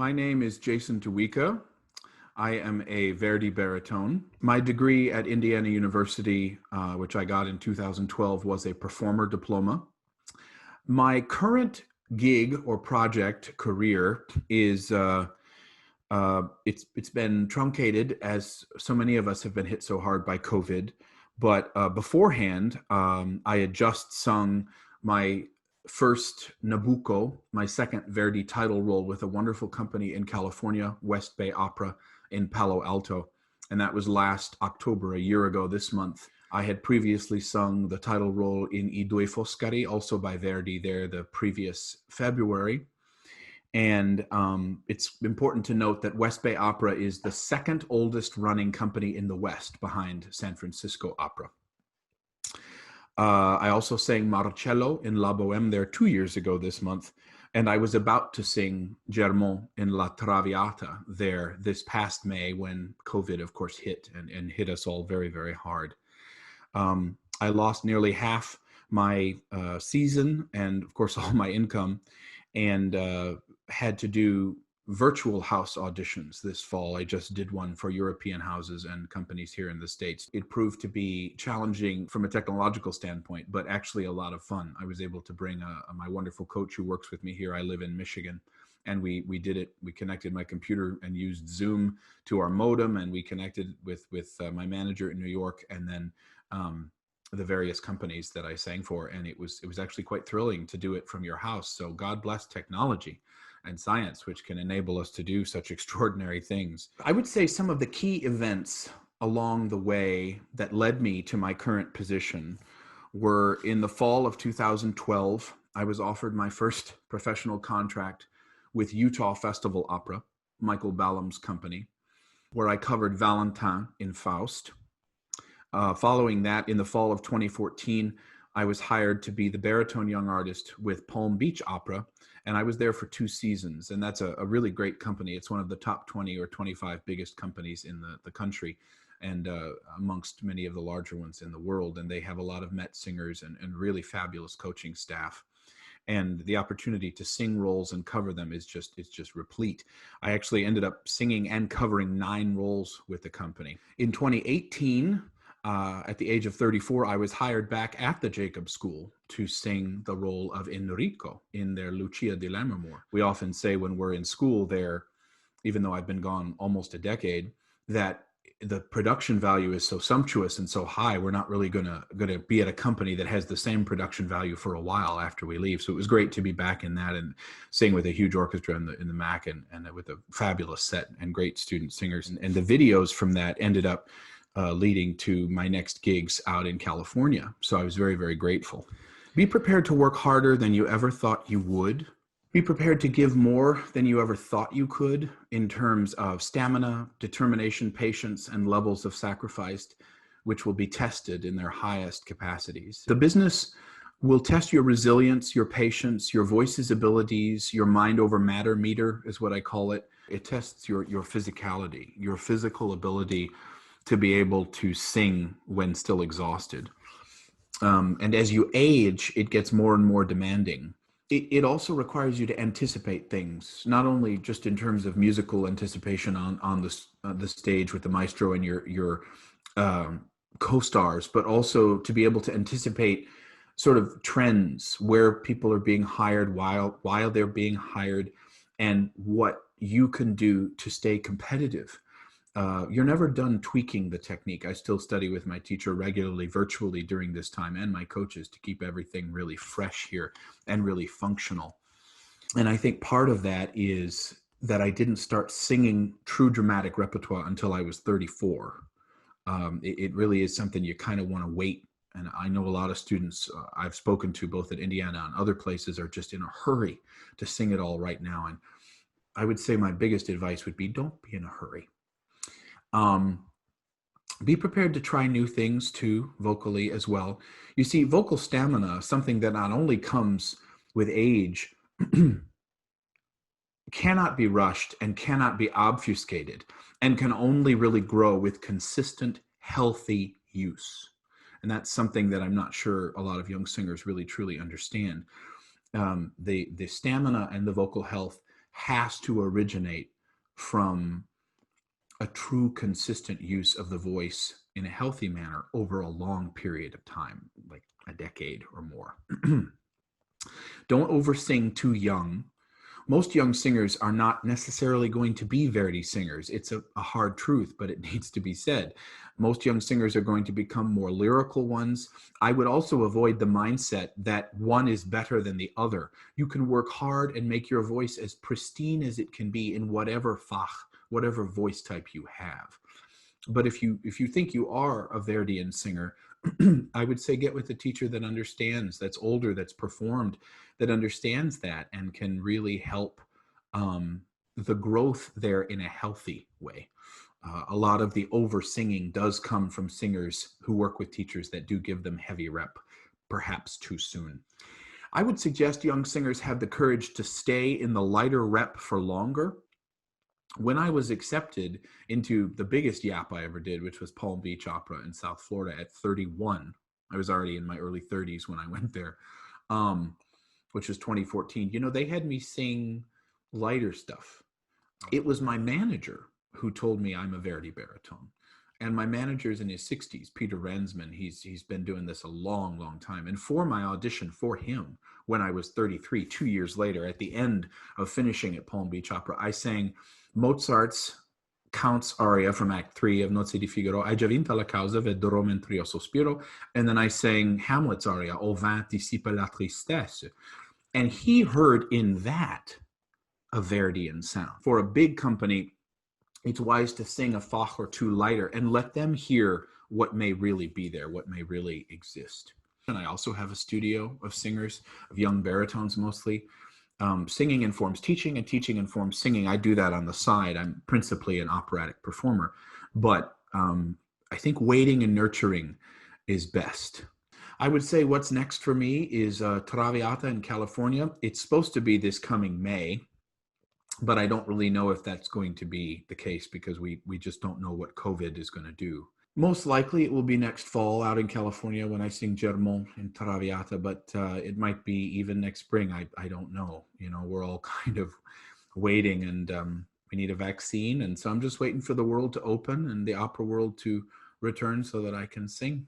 My name is Jason Duika. I am a Verdi baritone. My degree at Indiana University, which I got in 2012, was a performer diploma. My current gig or project career is it's been truncated as so many of us have been hit so hard by COVID. But beforehand, I had just sung my first Nabucco, my second Verdi title role with a wonderful company in California, West Bay Opera in Palo Alto. And that was last October, a year ago this month. I had previously sung the title role in I Due Foscari, also by Verdi, there the previous February. And it's important to note that West Bay Opera is the second oldest running company in the West behind San Francisco Opera. I also sang Marcello in La Bohème there 2 years ago this month. And I was about to sing Germont in La Traviata there this past May when COVID, of course, hit and hit us all very, very hard. I lost nearly half my season and, of course, all my income, and had to do virtual house auditions this fall. I just did one for European houses and companies here in the States. It proved to be challenging from a technological standpoint, but actually a lot of fun. I was able to bring my wonderful coach who works with me here. I live in Michigan. And we did it. We connected my computer and used Zoom to our modem, and we connected with my manager in New York, and then the various companies that I sang for. And it was actually quite thrilling to do it from your house. So God bless technology and science, which can enable us to do such extraordinary things. I would say some of the key events along the way that led me to my current position were in the fall of 2012. I was offered my first professional contract with Utah Festival Opera, Michael Ballum's company, where I covered Valentin in Faust. Following that, in the fall of 2014, I was hired to be the baritone young artist with Palm Beach Opera, and I was there for 2 seasons, and that's a really great company. It's one of the top 20 or 25 biggest companies in the country, and amongst many of the larger ones in the world, and they have a lot of Met singers and really fabulous coaching staff. And the opportunity to sing roles and cover them is just replete. I actually ended up singing and covering 9 roles with the company. In 2018, at the age of 34, I was hired back at the Jacob School to sing the role of Enrico in their Lucia di Lammermoor. We often say when we're in school there, even though I've been gone almost a decade, that the production value is so sumptuous and so high, we're not really gonna be at a company that has the same production value for a while after we leave. So it was great to be back in that and sing with a huge orchestra in the MAC and with a fabulous set and great student singers. And the videos from that ended up leading to my next gigs out in California. So I was very, very grateful. Be prepared to work harder than you ever thought you would. Be prepared to give more than you ever thought you could in terms of stamina, determination, patience, and levels of sacrifice, which will be tested in their highest capacities. The business will test your resilience, your patience, your voice's abilities, your mind over matter meter is what I call it. It tests your physicality, your physical ability to be able to sing when still exhausted. And as you age, it gets more and more demanding. It also requires you to anticipate things, not only just in terms of musical anticipation on the stage with the maestro and your co-stars, but also to be able to anticipate sort of trends, where people are being hired, while they're being hired, and what you can do to stay competitive. You're never done tweaking the technique. I still study with my teacher regularly, virtually during this time, and my coaches to keep everything really fresh here and really functional. And I think part of that is that I didn't start singing true dramatic repertoire until I was 34. It really is something you kind of want to wait. And I know a lot of students I've spoken to both at Indiana and other places are just in a hurry to sing it all right now. And I would say my biggest advice would be don't be in a hurry. Be prepared to try new things too, vocally as well. You see, vocal stamina, something that not only comes with age, cannot be rushed and cannot be obfuscated, and can only really grow with consistent, healthy use. And that's something that I'm not sure a lot of young singers really truly understand. The stamina and the vocal health has to originate from a true consistent use of the voice in a healthy manner over a long period of time, like a decade or more. Don't oversing too young. Most young singers are not necessarily going to be Verdi singers. It's a hard truth, but it needs to be said. Most young singers are going to become more lyrical ones. I would also avoid the mindset that one is better than the other. You can work hard and make your voice as pristine as it can be in whatever fach, whatever voice type you have. But if you think you are a Verdian singer, I would say get with a teacher that understands, that's older, that's performed, that understands that and can really help the growth there in a healthy way. A lot of the over singing does come from singers who work with teachers that do give them heavy rep, perhaps too soon. I would suggest young singers have the courage to stay in the lighter rep for longer. When I was accepted into the biggest yap I ever did, which was Palm Beach Opera in South Florida at 31, I was already in my early 30s when I went there, which was 2014. You know, they had me sing lighter stuff. It was my manager who told me I'm a Verdi baritone. And my manager's in his 60s, Peter Rensman. He's been doing this a long, long time. And for my audition for him, when I was 33, 2 years later, at the end of finishing at Palm Beach Opera, I sang Mozart's Count's aria from Act 3 of Nozze di Figaro, Hai già vinta la causa, vedrò mentre io sospiro. And then I sang Hamlet's aria, O vin dissipe la tristesse. And he heard in that a Verdian sound. For a big company, it's wise to sing a fach or two lighter and let them hear what may really be there, what may really exist. And I also have a studio of singers, of young baritones mostly. Singing informs teaching and teaching informs singing. I do that on the side. I'm principally an operatic performer, but I think waiting and nurturing is best. I would say what's next for me is Traviata in California. It's supposed to be this coming May, but I don't really know if that's going to be the case because we just don't know what COVID is going to do. Most likely it will be next fall out in California when I sing Germont in Traviata, but it might be even next spring. I don't know. You know, we're all kind of waiting and we need a vaccine. And so I'm just waiting for the world to open and the opera world to return so that I can sing.